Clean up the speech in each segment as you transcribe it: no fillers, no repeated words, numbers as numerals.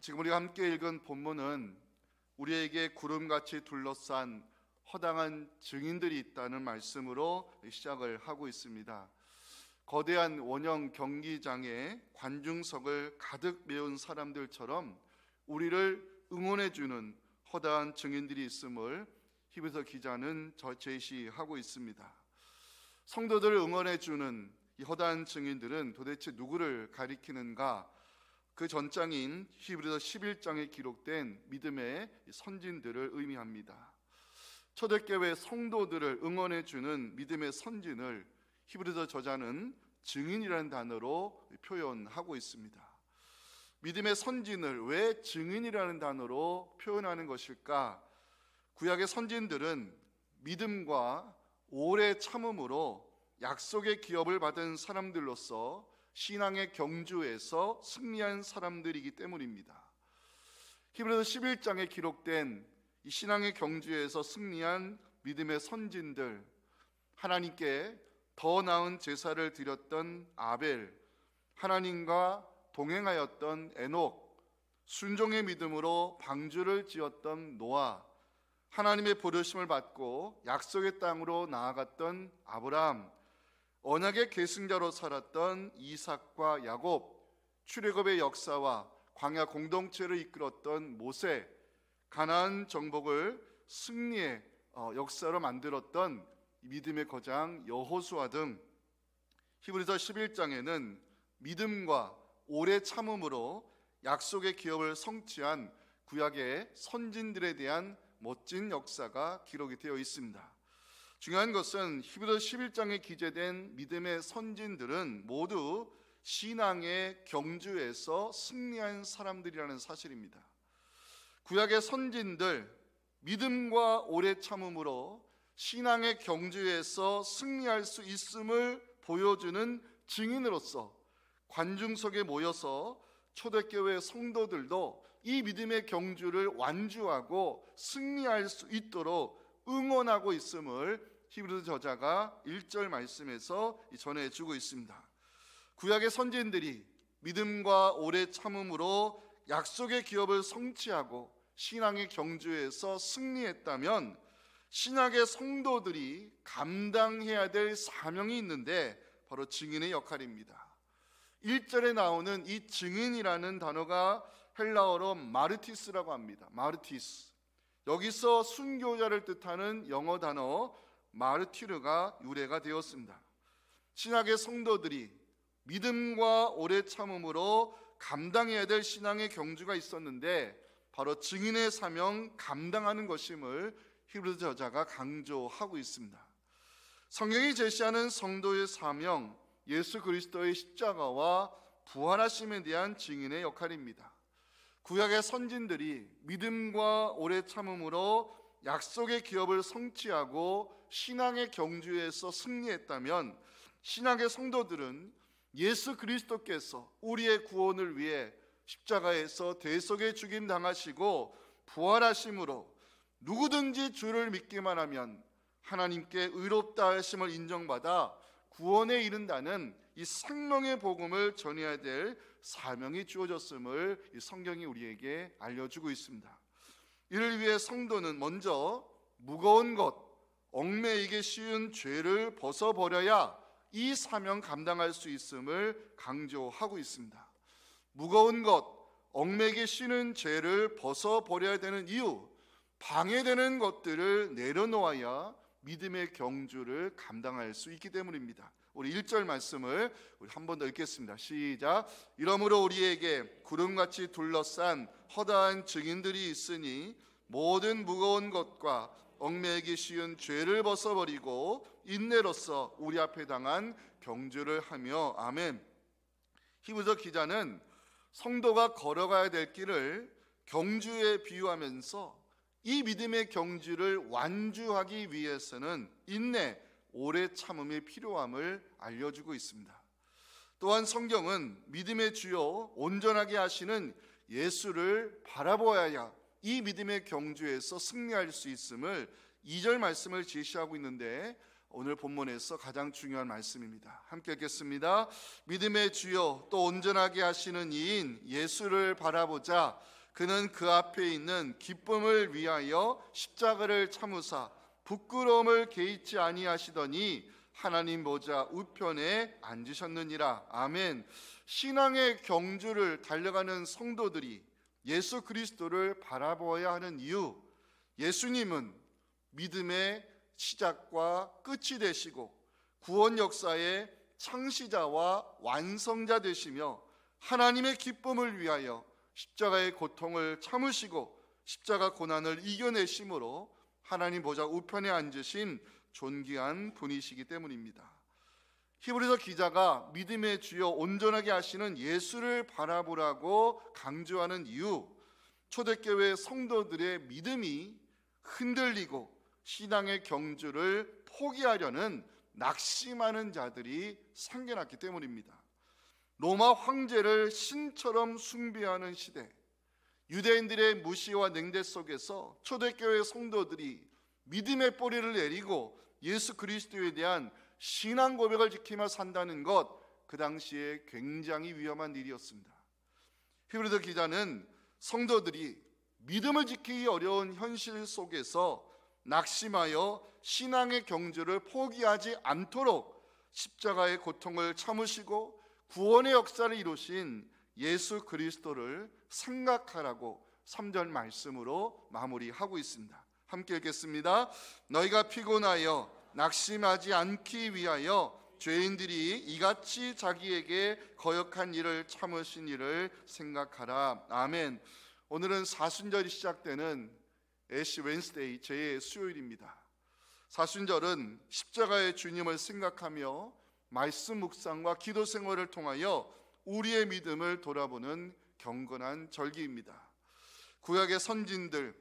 지금 우리가 함께 읽은 본문은 우리에게 구름같이 둘러싼 허당한 증인들이 있다는 말씀으로 시작을 하고 있습니다. 거대한 원형 경기장에 관중석을 가득 메운 사람들처럼 우리를 응원해주는 허다한 증인들이 있음을 히브리서 기자는 제시하고 있습니다. 성도들을 응원해주는 이 허다한 증인들은 도대체 누구를 가리키는가? 그 전장인 히브리서 11장에 기록된 믿음의 선진들을 의미합니다. 초대교회 성도들을 응원해주는 믿음의 선진을 히브리서 저자는 증인이라는 단어로 표현하고 있습니다. 믿음의 선진을 왜 증인이라는 단어로 표현하는 것일까? 구약의 선진들은 믿음과 오래 참음으로 약속의 기업을 받은 사람들로서 신앙의 경주에서 승리한 사람들이기 때문입니다. 히브리서 11장에 기록된 이 신앙의 경주에서 승리한 믿음의 선진들, 하나님께 더 나은 제사를 드렸던 아벨, 하나님과 동행하였던 에녹, 순종의 믿음으로 방주를 지었던 노아, 하나님의 부르심을 받고 약속의 땅으로 나아갔던 아브라함, 언약의 계승자로 살았던 이삭과 야곱, 출애굽의 역사와 광야 공동체를 이끌었던 모세, 가나안 정복을 승리의 역사로 만들었던 믿음의 거장 여호수아 등 히브리서 11장에는 믿음과 오래 참음으로 약속의 기업을 성취한 구약의 선진들에 대한 멋진 역사가 기록이 되어 있습니다. 중요한 것은 히브리서 11장에 기재된 믿음의 선진들은 모두 신앙의 경주에서 승리한 사람들이라는 사실입니다. 구약의 선진들, 믿음과 오래 참음으로 신앙의 경주에서 승리할 수 있음을 보여주는 증인으로서 관중석에 모여서 초대교회 성도들도 이 믿음의 경주를 완주하고 승리할 수 있도록 응원하고 있음을 히브리서 저자가 1절 말씀에서 전해주고 있습니다. 구약의 선진들이 믿음과 오래 참음으로 약속의 기업을 성취하고 신앙의 경주에서 승리했다면 신약의 성도들이 감당해야 될 사명이 있는데 바로 증인의 역할입니다. 1절에 나오는 이 증인이라는 단어가 헬라어로 마르티스라고 합니다. 마르티스. 여기서 순교자를 뜻하는 영어 단어 마르티르가 유래가 되었습니다. 신약의 성도들이 믿음과 오래 참음으로 감당해야 될 신앙의 경주가 있었는데 바로 증인의 사명 감당하는 것임을 히브리서 저자가 강조하고 있습니다. 성경이 제시하는 성도의 사명, 예수 그리스도의 십자가와 부활하심에 대한 증인의 역할입니다. 구약의 선진들이 믿음과 오래 참음으로 약속의 기업을 성취하고 신앙의 경주에서 승리했다면 신약의 성도들은 예수 그리스도께서 우리의 구원을 위해 십자가에서 대속의 죽임 당하시고 부활하심으로 누구든지 주를 믿기만 하면 하나님께 의롭다 하심을 인정받아 구원에 이른다는 이 생명의 복음을 전해야 될 사명이 주어졌음을 이 성경이 우리에게 알려주고 있습니다. 이를 위해 성도는 먼저 무거운 것, 얽매이기 쉬운 죄를 벗어버려야 이 사명 감당할 수 있음을 강조하고 있습니다. 무거운 것, 얽매이기 쉬운 죄를 벗어버려야 되는 이유, 방해되는 것들을 내려놓아야 믿음의 경주를 감당할 수 있기 때문입니다. 우리 1절 말씀을 우리 한 번 더 읽겠습니다. 시작. 이러므로 우리에게 구름같이 둘러싼 허다한 증인들이 있으니 모든 무거운 것과 얽매이기 쉬운 죄를 벗어버리고 인내로써 우리 앞에 당한 경주를 하며. 아멘. 히브리서 기자는 성도가 걸어가야 될 길을 경주에 비유하면서 이 믿음의 경주를 완주하기 위해서는 인내, 오래 참음이 필요함을 알려주고 있습니다. 또한 성경은 믿음의 주요 온전하게 하시는 예수를 바라보아야 이 믿음의 경주에서 승리할 수 있음을 2절 말씀을 제시하고 있는데 오늘 본문에서 가장 중요한 말씀입니다. 함께 읽겠습니다. 믿음의 주요 또 온전하게 하시는 이인 예수를 바라보자. 그는 그 앞에 있는 기쁨을 위하여 십자가를 참으사 부끄러움을 개의치 아니하시더니 하나님 보좌 우편에 앉으셨느니라. 아멘. 신앙의 경주를 달려가는 성도들이 예수 그리스도를 바라보아야 하는 이유, 예수님은 믿음의 시작과 끝이 되시고 구원 역사의 창시자와 완성자 되시며 하나님의 기쁨을 위하여 십자가의 고통을 참으시고 십자가 고난을 이겨내심으로 하나님 보좌 우편에 앉으신 존귀한 분이시기 때문입니다. 히브리서 기자가 믿음의 주요 온전하게 하시는 예수를 바라보라고 강조하는 이유, 초대교회 성도들의 믿음이 흔들리고 신앙의 경주를 포기하려는 낙심하는 자들이 생겨났기 때문입니다. 로마 황제를 신처럼 숭배하는 시대, 유대인들의 무시와 냉대 속에서 초대교회 성도들이 믿음의 뿌리를 내리고 예수 그리스도에 대한 신앙 고백을 지키며 산다는 것, 그 당시에 굉장히 위험한 일이었습니다. 히브리서 기자는 성도들이 믿음을 지키기 어려운 현실 속에서 낙심하여 신앙의 경주를 포기하지 않도록 십자가의 고통을 참으시고 구원의 역사를 이루신 예수 그리스도를 생각하라고 3절 말씀으로 마무리하고 있습니다. 함께 읽겠습니다. 너희가 피곤하여 낙심하지 않기 위하여 죄인들이 이같이 자기에게 거역한 일을 참으신 일을 생각하라. 아멘. 오늘은 사순절이 시작되는 애쉬 웬스데이 제 수요일입니다. 사순절은 십자가의 주님을 생각하며 말씀 묵상과 기도 생활을 통하여 우리의 믿음을 돌아보는 경건한 절기입니다. 구약의 선진들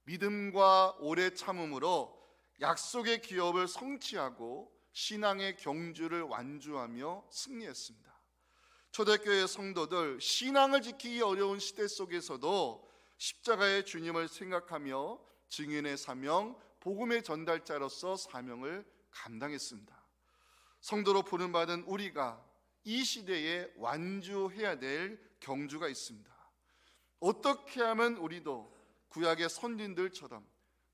믿음과 오래 참음으로 약속의 기업을 성취하고 신앙의 경주를 완주하며 승리했습니다. 초대교회 성도들 신앙을 지키기 어려운 시대 속에서도 십자가의 주님을 생각하며 증인의 사명, 복음의 전달자로서 사명을 감당했습니다. 성도로 부름받은 우리가 이 시대에 완주해야 될 경주가 있습니다. 어떻게 하면 우리도 구약의 선진들처럼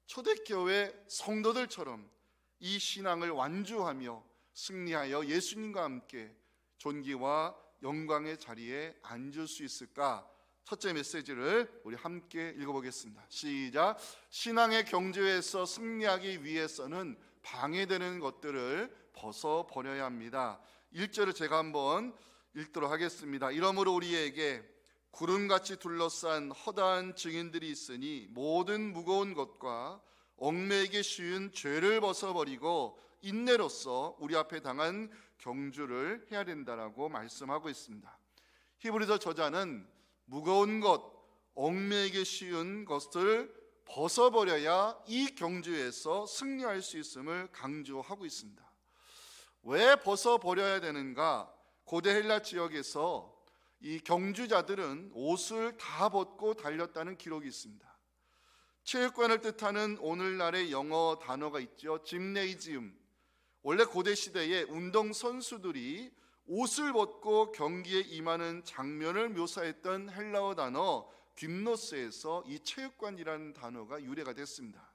초대교회 성도들처럼 이 신앙을 완주하며 승리하여 예수님과 함께 존귀와 영광의 자리에 앉을 수 있을까? 첫째 메시지를 우리 함께 읽어보겠습니다. 시작. 신앙의 경주에서 승리하기 위해서는 방해되는 것들을 벗어버려야 합니다. 1절을 제가 한번 읽도록 하겠습니다. 이러므로 우리에게 구름같이 둘러싼 허다한 증인들이 있으니 모든 무거운 것과 얽매이기 쉬운 죄를 벗어버리고 인내로써 우리 앞에 당한 경주를 해야 된다라고 말씀하고 있습니다. 히브리서 저자는 무거운 것, 얽매이기 쉬운 것을 벗어버려야 이 경주에서 승리할 수 있음을 강조하고 있습니다. 왜 벗어버려야 되는가? 고대 헬라 지역에서 이 경주자들은 옷을 다 벗고 달렸다는 기록이 있습니다. 체육관을 뜻하는 오늘날의 영어 단어가 있죠. 짐네이지움. 원래 고대 시대에 운동 선수들이 옷을 벗고 경기에 임하는 장면을 묘사했던 헬라어 단어 귴노스에서 이 체육관이라는 단어가 유래가 됐습니다.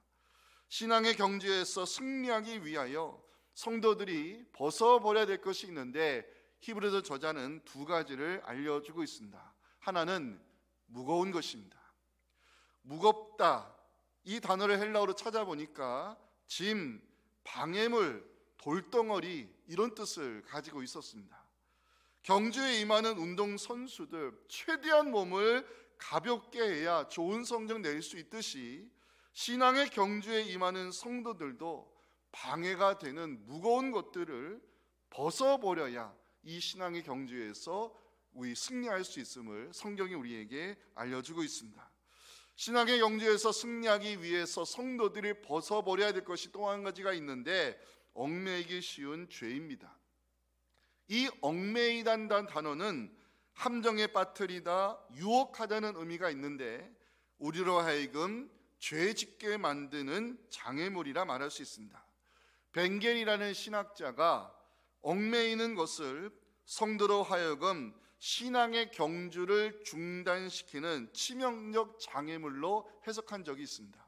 신앙의 경주에서 승리하기 위하여 성도들이 벗어버려야 될 것이 있는데 히브리서 저자는 두 가지를 알려주고 있습니다. 하나는 무거운 것입니다. 무겁다, 이 단어를 헬라어로 찾아보니까 짐, 방해물, 돌덩어리 이런 뜻을 가지고 있었습니다. 경주에 임하는 운동선수들 최대한 몸을 가볍게 해야 좋은 성적 낼 수 있듯이 신앙의 경주에 임하는 성도들도 방해가 되는 무거운 것들을 벗어버려야 이 신앙의 경주에서 우리 승리할 수 있음을 성경이 우리에게 알려주고 있습니다. 신앙의 경주에서 승리하기 위해서 성도들이 벗어버려야 될 것이 또 한 가지가 있는데 얽매이기 쉬운 죄입니다. 이 얽매이다는 단어는 함정에 빠뜨리다, 유혹하다는 의미가 있는데 우리로 하여금 죄 짓게 만드는 장애물이라 말할 수 있습니다. 벵겔이라는 신학자가 얽매이는 것을 성도로 하여금 신앙의 경주를 중단시키는 치명적 장애물로 해석한 적이 있습니다.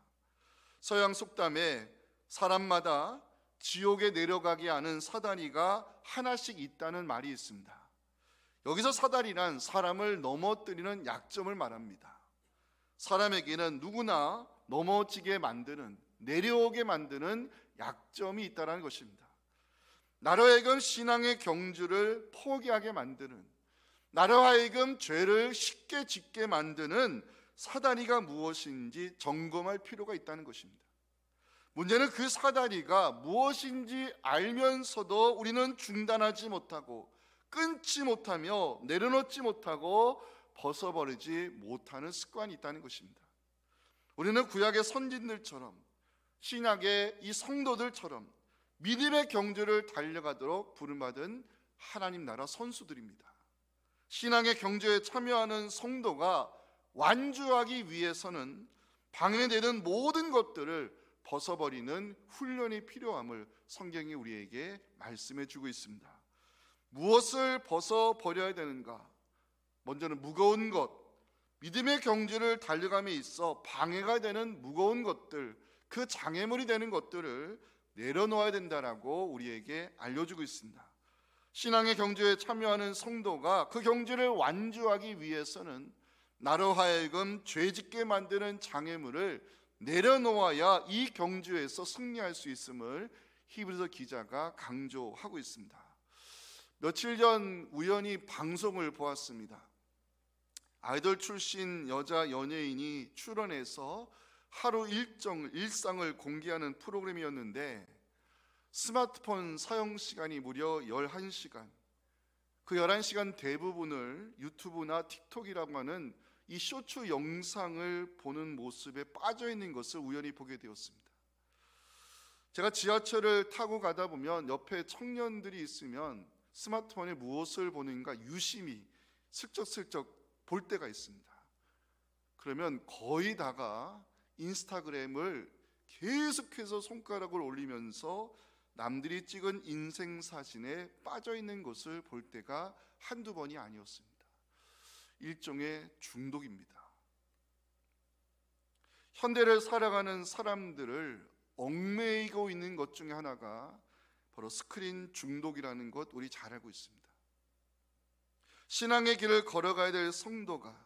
서양 속담에 사람마다 지옥에 내려가게 하는 사다리가 하나씩 있다는 말이 있습니다. 여기서 사다리란 사람을 넘어뜨리는 약점을 말합니다. 사람에게는 누구나 넘어지게 만드는, 내려오게 만드는 약점이 있다는 것입니다. 나로 하여금 신앙의 경주를 포기하게 만드는, 나로 하여금 죄를 쉽게 짓게 만드는 사다리가 무엇인지 점검할 필요가 있다는 것입니다. 문제는 그 사다리가 무엇인지 알면서도 우리는 중단하지 못하고 끊지 못하며 내려놓지 못하고 벗어버리지 못하는 습관이 있다는 것입니다. 우리는 구약의 선진들처럼, 신약의 이 성도들처럼 믿음의 경주를 달려가도록 부름받은 하나님 나라 선수들입니다. 신앙의 경주에 참여하는 성도가 완주하기 위해서는 방해되는 모든 것들을 벗어버리는 훈련이 필요함을 성경이 우리에게 말씀해 주고 있습니다. 무엇을 벗어버려야 되는가? 먼저는 무거운 것, 믿음의 경주를 달려감에 있어 방해가 되는 무거운 것들, 그 장애물이 되는 것들을 내려놓아야 된다라고 우리에게 알려주고 있습니다. 신앙의 경주에 참여하는 성도가 그 경주를 완주하기 위해서는 나로 하여금 죄짓게 만드는 장애물을 내려놓아야 이 경주에서 승리할 수 있음을 히브리서 기자가 강조하고 있습니다. 며칠 전 우연히 방송을 보았습니다. 아이돌 출신 여자 연예인이 출연해서 하루 일상을 공개하는 프로그램이었는데 스마트폰 사용 시간이 무려 11시간, 그 11시간 대부분을 유튜브나 틱톡이라고 하는 이 쇼츠 영상을 보는 모습에 빠져 있는 것을 우연히 보게 되었습니다. 제가 지하철을 타고 가다 보면 옆에 청년들이 있으면 스마트폰에 무엇을 보는가 유심히 슬쩍슬쩍 볼 때가 있습니다. 그러면 거의 다가 인스타그램을 계속해서 손가락을 올리면서 남들이 찍은 인생 사진에 빠져 있는 것을 볼 때가 한두 번이 아니었습니다. 일종의 중독입니다. 현대를 살아가는 사람들을 얽매이고 있는 것 중에 하나가 바로 스크린 중독이라는 것 우리 잘 알고 있습니다. 신앙의 길을 걸어가야 될 성도가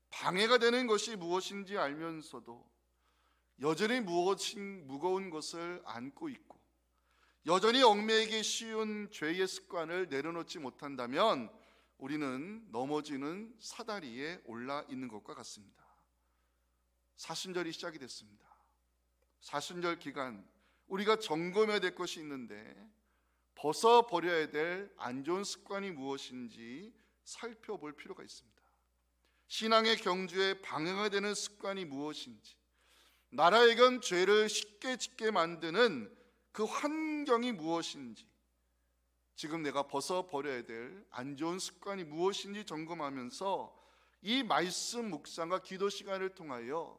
방해가 되는 것이 무엇인지 알면서도 여전히 무거운 것을 안고 있고 여전히 얽매이기 쉬운 죄의 습관을 내려놓지 못한다면 우리는 넘어지는 사다리에 올라 있는 것과 같습니다. 사순절이 시작이 됐습니다. 사순절 기간 우리가 점검해야 될 것이 있는데 벗어버려야 될 안 좋은 습관이 무엇인지 살펴볼 필요가 있습니다. 신앙의 경주에 방해가 되는 습관이 무엇인지, 나라에건 죄를 쉽게 짓게 만드는 그 환경이 무엇인지, 지금 내가 벗어버려야 될 안 좋은 습관이 무엇인지 점검하면서 이 말씀 묵상과 기도 시간을 통하여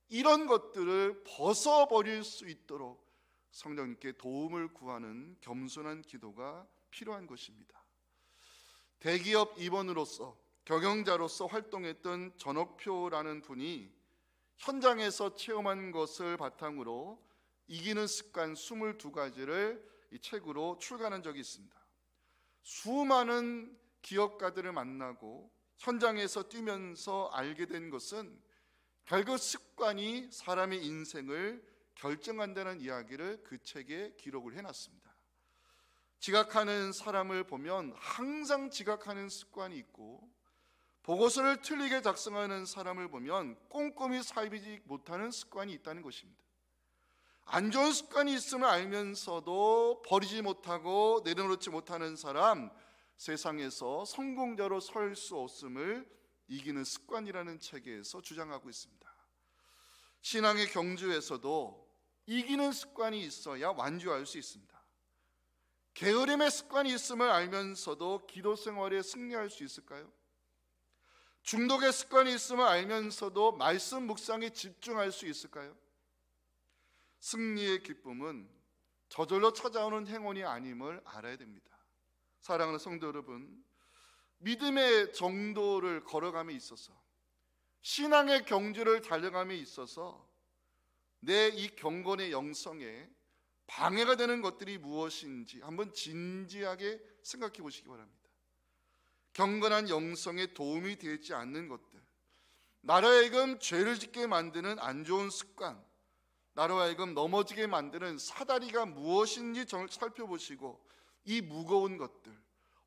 이런 것들을 벗어버릴 수 있도록 성령님께 도움을 구하는 겸손한 기도가 필요한 것입니다. 대기업 임원으로서 경영자로서 활동했던 전옥표라는 분이 현장에서 체험한 것을 바탕으로 이기는 습관 22가지를 이 책으로 출간한 적이 있습니다. 수많은 기업가들을 만나고 현장에서 뛰면서 알게 된 것은 결국 습관이 사람의 인생을 결정한다는 이야기를 그 책에 기록을 해놨습니다. 지각하는 사람을 보면 항상 지각하는 습관이 있고, 보고서를 틀리게 작성하는 사람을 보면 꼼꼼히 살피지 못하는 습관이 있다는 것입니다. 안 좋은 습관이 있음을 알면서도 버리지 못하고 내려놓지 못하는 사람, 세상에서 성공자로 설 수 없음을 이기는 습관이라는 책에서 주장하고 있습니다. 신앙의 경주에서도 이기는 습관이 있어야 완주할 수 있습니다. 게으름의 습관이 있음을 알면서도 기도 생활에 승리할 수 있을까요? 중독의 습관이 있음을 알면서도 말씀 묵상에 집중할 수 있을까요? 승리의 기쁨은 저절로 찾아오는 행운이 아님을 알아야 됩니다. 사랑하는 성도 여러분, 믿음의 정도를 걸어감에 있어서, 신앙의 경주를 달려감에 있어서 내 이 경건의 영성에 방해가 되는 것들이 무엇인지 한번 진지하게 생각해 보시기 바랍니다. 경건한 영성에 도움이 되지 않는 것들, 나로 하여금 죄를 짓게 만드는 안 좋은 습관, 나로 하여금 넘어지게 만드는 사다리가 무엇인지 살펴보시고 이 무거운 것들,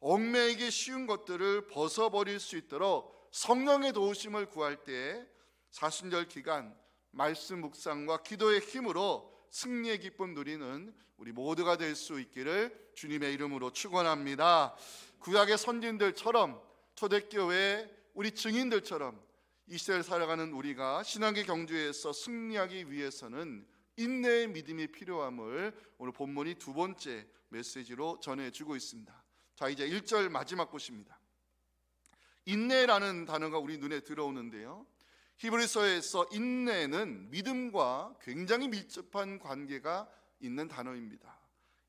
얽매이기 쉬운 것들을 벗어버릴 수 있도록 성령의 도우심을 구할 때 사순절 기간 말씀 묵상과 기도의 힘으로 승리의 기쁨 누리는 우리 모두가 될 수 있기를 주님의 이름으로 축원합니다. 구약의 선진들처럼, 초대교회 우리 증인들처럼 이 시대를 살아가는 우리가 신앙의 경주에서 승리하기 위해서는 인내의 믿음이 필요함을 오늘 본문이 두 번째 메시지로 전해주고 있습니다. 자, 이제 1절 마지막 보십니다. 인내라는 단어가 우리 눈에 들어오는데요, 히브리서에서 인내는 믿음과 굉장히 밀접한 관계가 있는 단어입니다.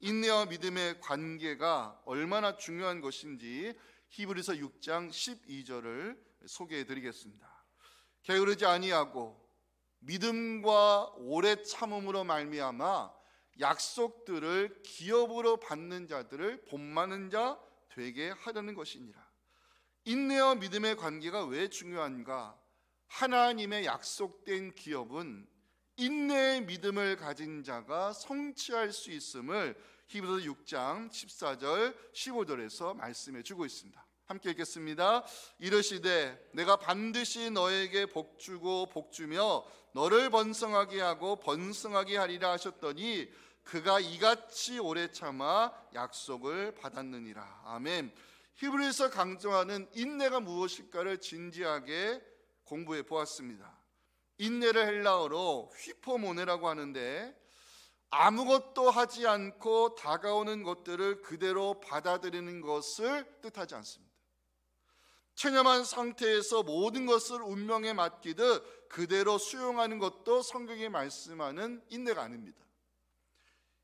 인내와 믿음의 관계가 얼마나 중요한 것인지 히브리서 6장 12절을 소개해 드리겠습니다. 게으르지 아니하고 믿음과 오래 참음으로 말미암아 약속들을 기업으로 받는 자들을 본받는 자 되게 하려는 것이니라. 인내와 믿음의 관계가 왜 중요한가? 하나님의 약속된 기업은 인내의 믿음을 가진 자가 성취할 수 있음을 히브리서 6장 14절 15절에서 말씀해 주고 있습니다. 함께 읽겠습니다. 이르시되 내가 반드시 너에게 복주고 복주며 너를 번성하게 하고 번성하게 하리라 하셨더니 그가 이같이 오래 참아 약속을 받았느니라. 아멘. 히브리서 강조하는 인내가 무엇일까를 진지하게 공부해 보았습니다. 인내를 헬라어로 휘포모네라고 하는데 아무것도 하지 않고 다가오는 것들을 그대로 받아들이는 것을 뜻하지 않습니다. 체념한 상태에서 모든 것을 운명에 맡기듯 그대로 수용하는 것도 성경이 말씀하는 인내가 아닙니다.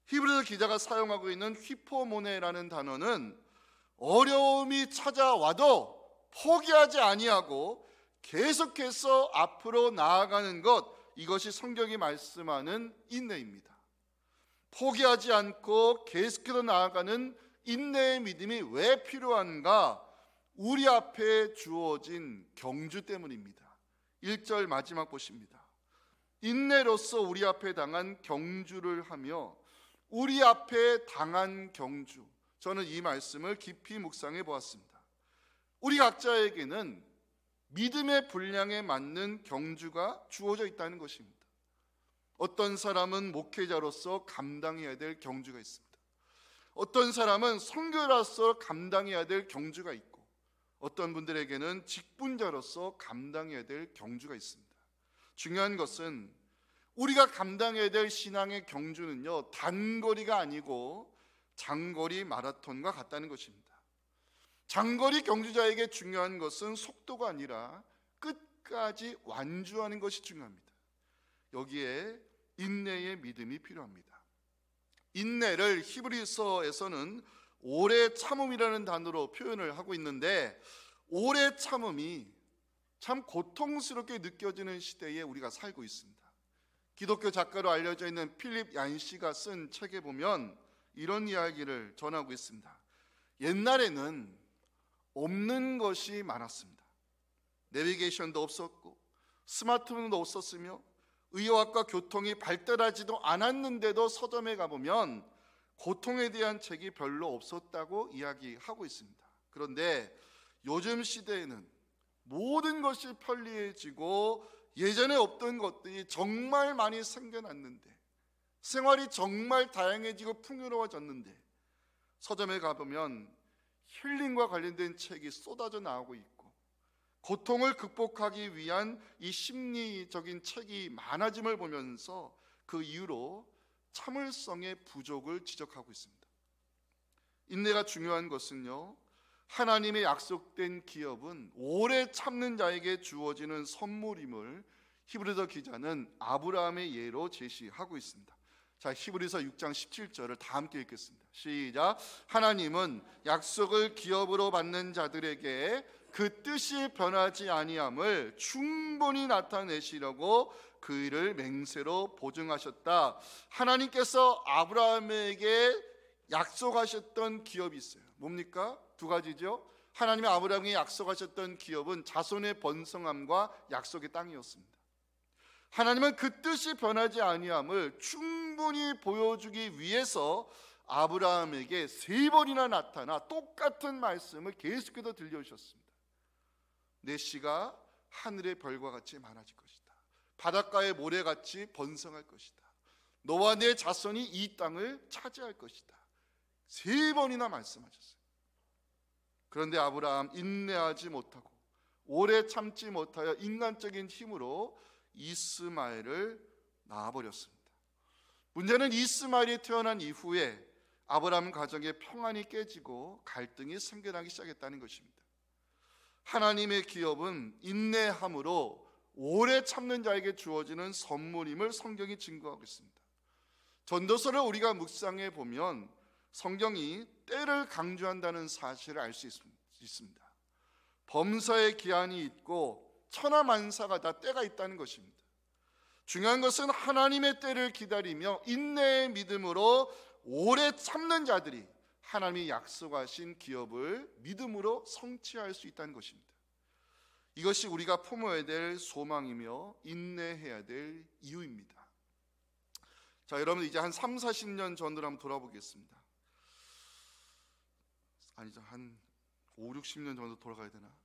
히브리서 기자가 사용하고 있는 휘포모네라는 단어는 어려움이 찾아와도 포기하지 아니하고 계속해서 앞으로 나아가는 것, 이것이 성경이 말씀하는 인내입니다. 포기하지 않고 계속해서 나아가는 인내의 믿음이 왜 필요한가? 우리 앞에 주어진 경주 때문입니다. 1절 마지막 보십니다. 인내로서 우리 앞에 당한 경주를 하며 우리 앞에 당한 경주, 저는 이 말씀을 깊이 묵상해 보았습니다. 우리 각자에게는 믿음의 분량에 맞는 경주가 주어져 있다는 것입니다. 어떤 사람은 목회자로서 감당해야 될 경주가 있습니다. 어떤 사람은 선교사로서 감당해야 될 경주가 있고, 어떤 분들에게는 직분자로서 감당해야 될 경주가 있습니다. 중요한 것은 우리가 감당해야 될 신앙의 경주는요, 단거리가 아니고 장거리 마라톤과 같다는 것입니다. 장거리 경주자에게 중요한 것은 속도가 아니라 끝까지 완주하는 것이 중요합니다. 여기에 인내의 믿음이 필요합니다. 인내를 히브리서에서는 오래 참음이라는 단어로 표현을 하고 있는데, 오래 참음이 참 고통스럽게 느껴지는 시대에 우리가 살고 있습니다. 기독교 작가로 알려져 있는 필립 얀시가 쓴 책에 보면 이런 이야기를 전하고 있습니다. 옛날에는 없는 것이 많았습니다. 내비게이션도 없었고 스마트폰도 없었으며 의학과 교통이 발달하지도 않았는데도 서점에 가보면 고통에 대한 책이 별로 없었다고 이야기하고 있습니다. 그런데 요즘 시대에는 모든 것이 편리해지고 예전에 없던 것들이 정말 많이 생겨났는데, 생활이 정말 다양해지고 풍요로워졌는데, 서점에 가보면 힐링과 관련된 책이 쏟아져 나오고 있고, 고통을 극복하기 위한 이 심리적인 책이 많아짐을 보면서 그 이유로 참을성의 부족을 지적하고 있습니다. 인내가 중요한 것은요, 하나님의 약속된 기업은 오래 참는 자에게 주어지는 선물임을 히브리서 기자는 아브라함의 예로 제시하고 있습니다. 자, 히브리서 6장 17절을 다 함께 읽겠습니다. 시작. 하나님은 약속을 기업으로 받는 자들에게 그 뜻이 변하지 아니함을 충분히 나타내시려고 그 일을 맹세로 보증하셨다. 하나님께서 아브라함에게 약속하셨던 기업이 있어요. 뭡니까? 두 가지죠. 하나님이 아브라함에게 약속하셨던 기업은 자손의 번성함과 약속의 땅이었습니다. 하나님은 그 뜻이 변하지 아니함을 충분히 보여주기 위해서 아브라함에게 3번이나 나타나 똑같은 말씀을 계속해서 들려주셨습니다. 내 씨가 하늘의 별과 같이 많아질 것이다. 바닷가의 모래같이 번성할 것이다. 너와 내 자손이 이 땅을 차지할 것이다. 3번이나 말씀하셨어요. 그런데 아브라함 인내하지 못하고 오래 참지 못하여 인간적인 힘으로 이스마엘을 낳아버렸습니다. 문제는 이스마엘이 태어난 이후에 아브라함 가정의 평안이 깨지고 갈등이 생겨나기 시작했다는 것입니다. 하나님의 기업은 인내함으로 오래 참는 자에게 주어지는 선물임을 성경이 증거하고 있습니다. 전도서를 우리가 묵상해 보면 성경이 때를 강조한다는 사실을 알 수 있습니다. 범사의 기한이 있고 천하만사가 다 때가 있다는 것입니다. 중요한 것은 하나님의 때를 기다리며 인내의 믿음으로 오래 참는 자들이 하나님이 약속하신 기업을 믿음으로 성취할 수 있다는 것입니다. 이것이 우리가 품어야 될 소망이며 인내해야 될 이유입니다. 자, 여러분 이제 한 3, 40년 전으로 한번 돌아보겠습니다. 아니죠, 한 5, 60년 정도 돌아가야 되나?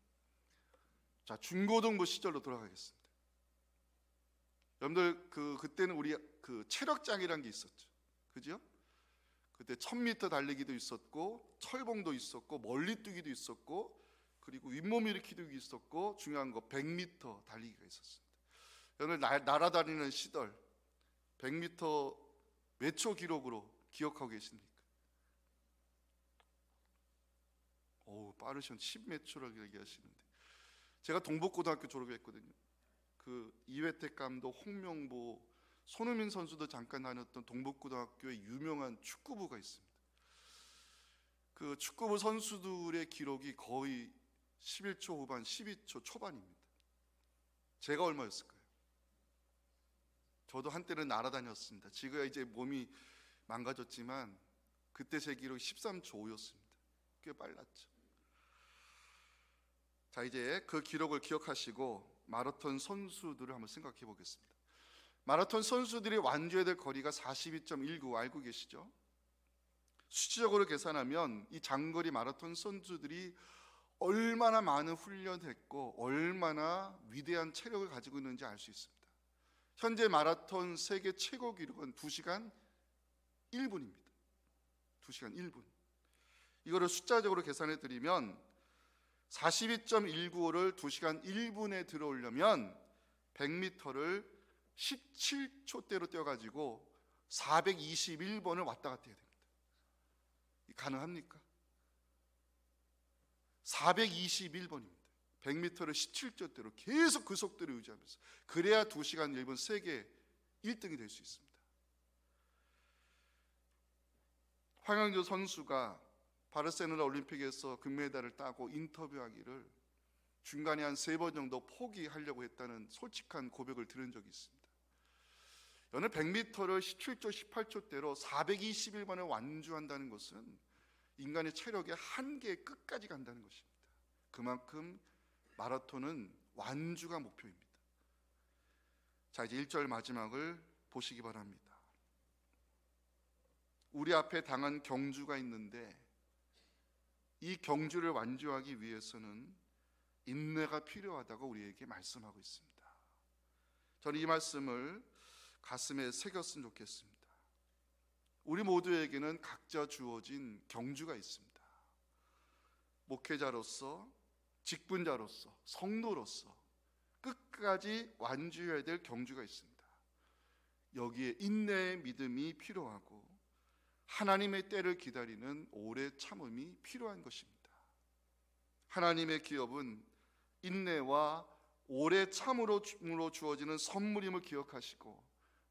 자, 중고등부 시절로 돌아가겠습니다. 여러분들 그때는 우리 체력장이라는 게 있었죠. 그죠? 그때 1000m 달리기도 있었고 철봉도 있었고 멀리 뛰기도 있었고 그리고 윗몸 일으키기도 있었고 중요한 거 100m 달리기가 있었습니다. 여러분 날아다니는 시절 100m 몇 초 기록으로 기억하고 계십니까? 빠르신 10몇 초라고 얘기하시는데 제가 동북고등학교 졸업했거든요. 그 이회택 감독, 홍명보, 손흥민 선수도 잠깐 다녔던 동북고등학교의 유명한 축구부가 있습니다. 그 축구부 선수들의 기록이 거의 11초 후반, 12초 초반입니다. 제가 얼마였을까요? 저도 한때는 날아다녔습니다. 지금야 이제 몸이 망가졌지만 그때 제 기록이 13초 5였습니다. 꽤 빨랐죠. 자, 이제 그 기록을 기억하시고 마라톤 선수들을 한번 생각해 보겠습니다. 마라톤 선수들이 완주해야 될 거리가 42.19 알고 계시죠? 수치적으로 계산하면 이 장거리 마라톤 선수들이 얼마나 많은 훈련을 했고 얼마나 위대한 체력을 가지고 있는지 알 수 있습니다. 현재 마라톤 세계 최고 기록은 2시간 1분입니다. 2시간 1분. 이거를 숫자적으로 계산해 드리면 42.195를 2시간 1분에 들어오려면 100m를 17초대로 뛰어가지고 421번을 왔다 갔다 해야 됩니다. 가능합니까? 421번입니다. 100m를 17초대로 계속 그 속도를 유지하면서 그래야 2시간 1분 세계 1등이 될 수 있습니다. 황영조 선수가 바르셀로나 올림픽에서 금메달을 따고 인터뷰하기를 중간에 한 3번 정도 포기하려고 했다는 솔직한 고백을 들은 적이 있습니다. 여느 100m를 17초, 18초대로 421번을 완주한다는 것은 인간의 체력의 한계의 끝까지 간다는 것입니다. 그만큼 마라톤은 완주가 목표입니다. 자, 이제 1절 마지막을 보시기 바랍니다. 우리 앞에 당한 경주가 있는데 이 경주를 완주하기 위해서는 인내가 필요하다고 우리에게 말씀하고 있습니다. 저는 이 말씀을 가슴에 새겼으면 좋겠습니다. 우리 모두에게는 각자 주어진 경주가 있습니다. 목회자로서, 직분자로서, 성도로서 끝까지 완주해야 될 경주가 있습니다. 여기에 인내의 믿음이 필요하고 하나님의 때를 기다리는 오래 참음이 필요한 것입니다. 하나님의 기업은 인내와 오래 참으로 주어지는 선물임을 기억하시고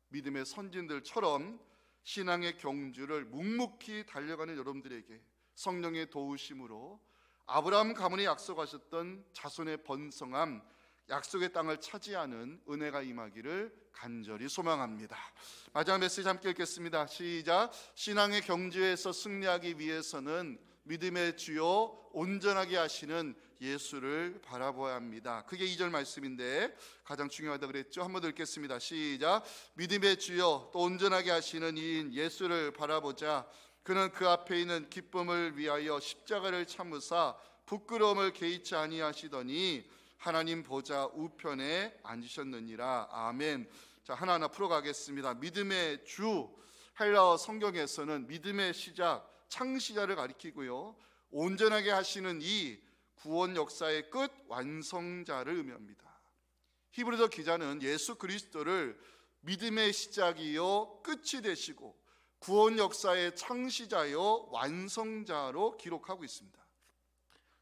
믿음의 선진들처럼 신앙의 경주를 묵묵히 달려가는 여러분들에게 성령의 도우심으로 아브라함 가문에 약속하셨던 자손의 번성함, 약속의 땅을 차지하는 은혜가 임하기를 간절히 소망합니다. 마지막 메시지 함께 읽겠습니다. 시작. 신앙의 경주에서 승리하기 위해서는 믿음의 주요 온전하게 하시는 예수를 바라보아야 합니다. 그게 2절 말씀인데 가장 중요하다 그랬죠. 한 번 더 읽겠습니다. 시작. 믿음의 주요 또 온전하게 하시는 이인 예수를 바라보자. 그는 그 앞에 있는 기쁨을 위하여 십자가를 참으사 부끄러움을 개의치 아니하시더니 하나님 보좌 우편에 앉으셨느니라. 아멘. 자, 하나하나 풀어가겠습니다. 믿음의 주, 헬라어 성경에서는 믿음의 시작, 창시자를 가리키고요, 온전하게 하시는 이 구원 역사의 끝, 완성자를 의미합니다. 히브리서 기자는 예수 그리스도를 믿음의 시작이요 끝이 되시고 구원 역사의 창시자요 완성자로 기록하고 있습니다.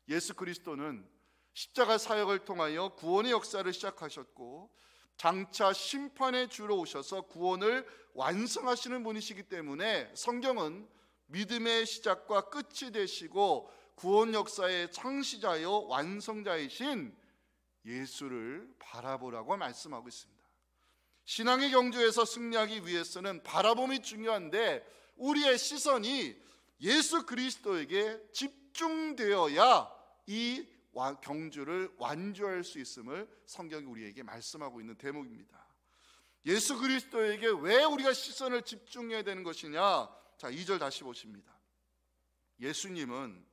예수 그리스도는 십자가 사역을 통하여 구원의 역사를 시작하셨고 장차 심판의 주로 오셔서 구원을 완성하시는 분이시기 때문에 성경은 믿음의 시작과 끝이 되시고 구원 역사의 창시자요 완성자이신 예수를 바라보라고 말씀하고 있습니다. 신앙의 경주에서 승리하기 위해서는 바라봄이 중요한데 우리의 시선이 예수 그리스도에게 집중되어야 이 경주를 완주할 수 있음을 성경이 우리에게 말씀하고 있는 대목입니다. 예수 그리스도에게 왜 우리가 시선을 집중해야 되는 것이냐? 자, 2절 다시 보십니다. 예수님은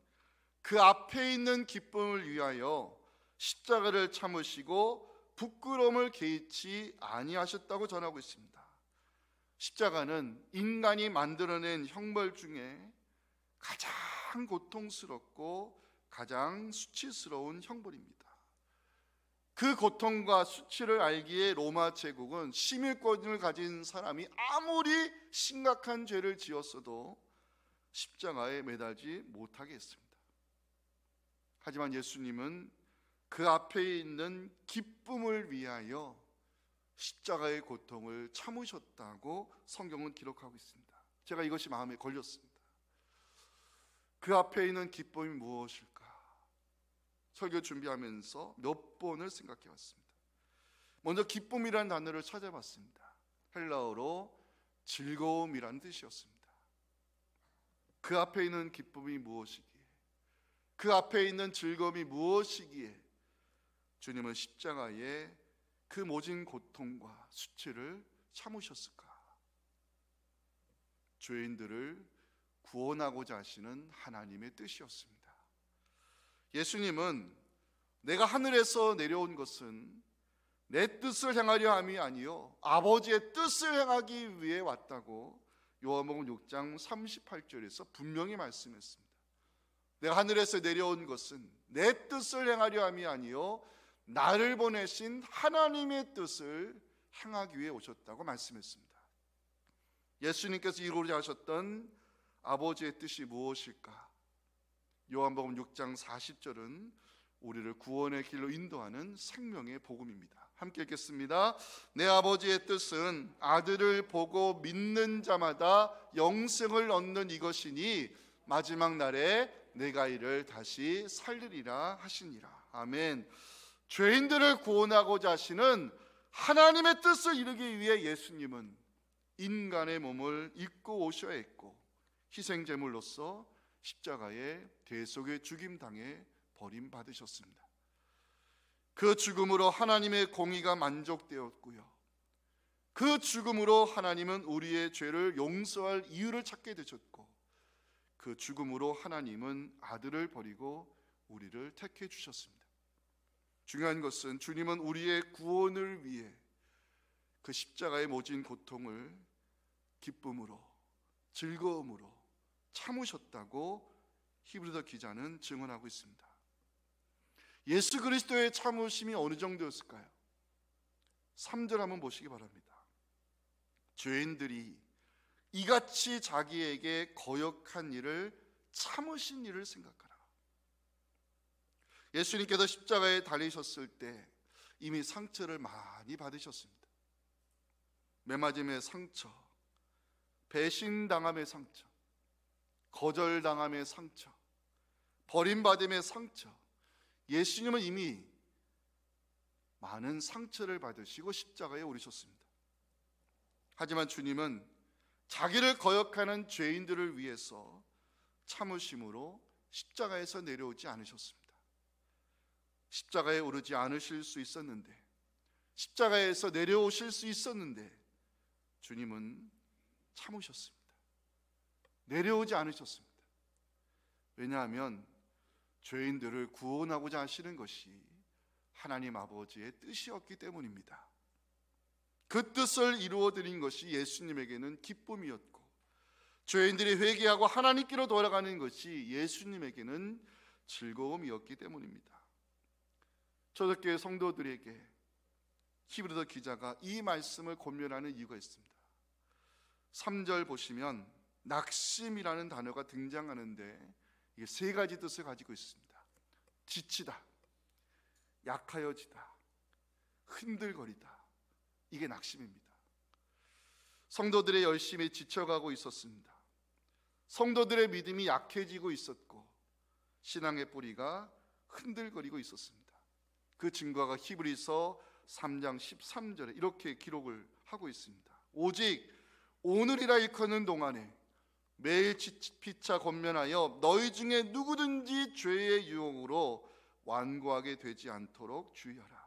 그 앞에 있는 기쁨을 위하여 십자가를 참으시고 부끄러움을 개의치 아니하셨다고 전하고 있습니다. 십자가는 인간이 만들어낸 형벌 중에 가장 고통스럽고 가장 수치스러운 형벌입니다. 그 고통과 수치를 알기에 로마 제국은 시민권을 가진 사람이 아무리 심각한 죄를 지었어도 십자가에 매달지 못하게 했습니다. 하지만 예수님은 그 앞에 있는 기쁨을 위하여 십자가의 고통을 참으셨다고 성경은 기록하고 있습니다. 제가 이것이 마음에 걸렸습니다. 그 앞에 있는 기쁨이 무엇일까? 설교 준비하면서 몇 번을 생각해 왔습니다. 먼저 기쁨이라는 단어를 찾아봤습니다. 헬라어로 즐거움이라는 뜻이었습니다. 그 앞에 있는 기쁨이 무엇이기에, 그 앞에 있는 즐거움이 무엇이기에 주님은 십자가에 그 모진 고통과 수치를 참으셨을까? 죄인들을 구원하고자 하시는 하나님의 뜻이었습니다. 예수님은 내가 하늘에서 내려온 것은 내 뜻을 행하려 함이 아니요 아버지의 뜻을 행하기 위해 왔다고 요한복음 6장 38절에서 분명히 말씀했습니다. 내가 하늘에서 내려온 것은 내 뜻을 행하려 함이 아니요 나를 보내신 하나님의 뜻을 행하기 위해 오셨다고 말씀했습니다. 예수님께서 이루고자 하셨던 아버지의 뜻이 무엇일까? 요한복음 6장 40절은 우리를 구원의 길로 인도하는 생명의 복음입니다. 함께 읽겠습니다. 내 아버지의 뜻은 아들을 보고 믿는 자마다 영생을 얻는 이것이니 마지막 날에 내가 이를 다시 살리리라 하시니라. 아멘. 죄인들을 구원하고자 하시는 하나님의 뜻을 이루기 위해 예수님은 인간의 몸을 입고 오셔야 했고 희생제물로서 십자가에 대속의 죽임당해 버림받으셨습니다. 그 죽음으로 하나님의 공의가 만족되었고요, 그 죽음으로 하나님은 우리의 죄를 용서할 이유를 찾게 되셨고, 그 죽음으로 하나님은 아들을 버리고 우리를 택해 주셨습니다. 중요한 것은 주님은 우리의 구원을 위해 그 십자가의 모진 고통을 기쁨으로, 즐거움으로 참으셨다고 히브리서 기자는 증언하고 있습니다. 예수 그리스도의 참으심이 어느 정도였을까요? 3절 한번 보시기 바랍니다. 죄인들이 이같이 자기에게 거역한 일을 참으신 일을 생각하라. 예수님께서 십자가에 달리셨을 때 이미 상처를 많이 받으셨습니다. 매맞음의 상처, 배신당함의 상처, 거절당함의 상처, 버림받음의 상처, 예수님은 이미 많은 상처를 받으시고 십자가에 오르셨습니다. 하지만 주님은 자기를 거역하는 죄인들을 위해서 참으심으로 십자가에서 내려오지 않으셨습니다. 십자가에 오르지 않으실 수 있었는데, 십자가에서 내려오실 수 있었는데 주님은 참으셨습니다. 내려오지 않으셨습니다. 왜냐하면 죄인들을 구원하고자 하시는 것이 하나님 아버지의 뜻이었기 때문입니다. 그 뜻을 이루어드린 것이 예수님에게는 기쁨이었고, 죄인들이 회개하고 하나님께로 돌아가는 것이 예수님에게는 즐거움이었기 때문입니다. 초대교회 성도들에게 히브리서 기자가 이 말씀을 권면하는 이유가 있습니다. 3절 보시면 낙심이라는 단어가 등장하는데 이게 세 가지 뜻을 가지고 있습니다. 지치다, 약하여지다, 흔들거리다. 이게 낙심입니다. 성도들의 열심에 지쳐가고 있었습니다. 성도들의 믿음이 약해지고 있었고 신앙의 뿌리가 흔들거리고 있었습니다. 그 증거가 히브리서 3장 13절에 이렇게 기록을 하고 있습니다. 오직 오늘이라 일컫는 동안에 매일 피차 권면하여 너희 중에 누구든지 죄의 유혹으로 완고하게 되지 않도록 주의하라.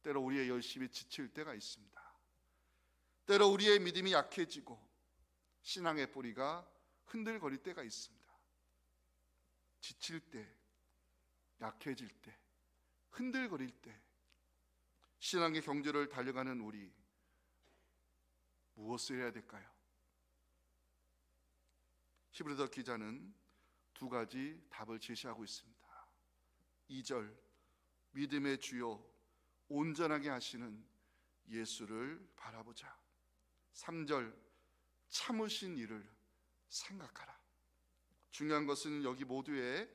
때로 우리의 열심이 지칠 때가 있습니다. 때로 우리의 믿음이 약해지고 신앙의 뿌리가 흔들거릴 때가 있습니다. 지칠 때, 약해질 때, 흔들거릴 때 신앙의 경주를 달려가는 우리 무엇을 해야 될까요? 히브리서 기자는 두 가지 답을 제시하고 있습니다. 2절 믿음의 주요 온전하게 하시는 예수를 바라보자. 3절 참으신 이를 생각하라. 중요한 것은 여기 모두에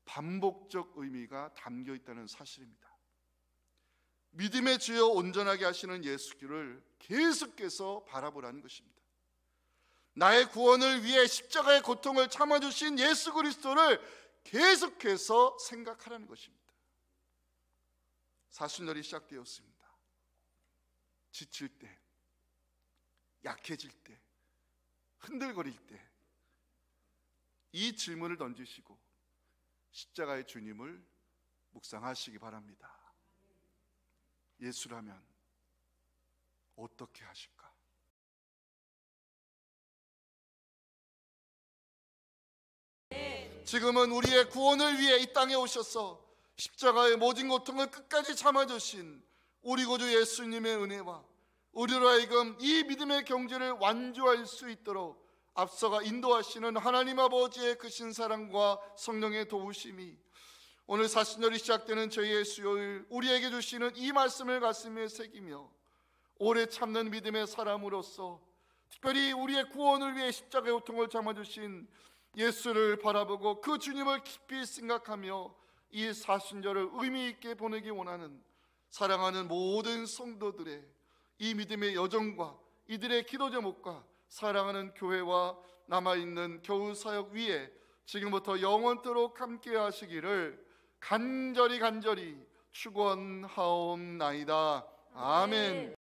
반복적 의미가 담겨 있다는 사실입니다. 믿음의 주요 온전하게 하시는 예수를 계속해서 바라보라는 것입니다. 나의 구원을 위해 십자가의 고통을 참아주신 예수 그리스도를 계속해서 생각하라는 것입니다. 사순절이 시작되었습니다. 지칠 때, 약해질 때, 흔들거릴 때 이 질문을 던지시고 십자가의 주님을 묵상하시기 바랍니다. 예수라면 어떻게 하실까? 지금은 우리의 구원을 위해 이 땅에 오셔서 십자가의 모든 고통을 끝까지 참아주신 우리 구주 예수님의 은혜와 우리로 하여금 이 믿음의 경주를 완주할 수 있도록 앞서가 인도하시는 하나님 아버지의 크신 사랑과 성령의 도우심이 오늘 사순절이 시작되는 저희의 수요일 우리에게 주시는 이 말씀을 가슴에 새기며 오래 참는 믿음의 사람으로서 특별히 우리의 구원을 위해 십자가의 고통을 참아주신 예수를 바라보고 그 주님을 깊이 생각하며 이 사순절을 의미 있게 보내기 원하는 사랑하는 모든 성도들의 이 믿음의 여정과 이들의 기도 제목과 사랑하는 교회와 남아있는 교우 사역 위에 지금부터 영원토록 함께 하시기를 간절히 축원하옵나이다. 아멘.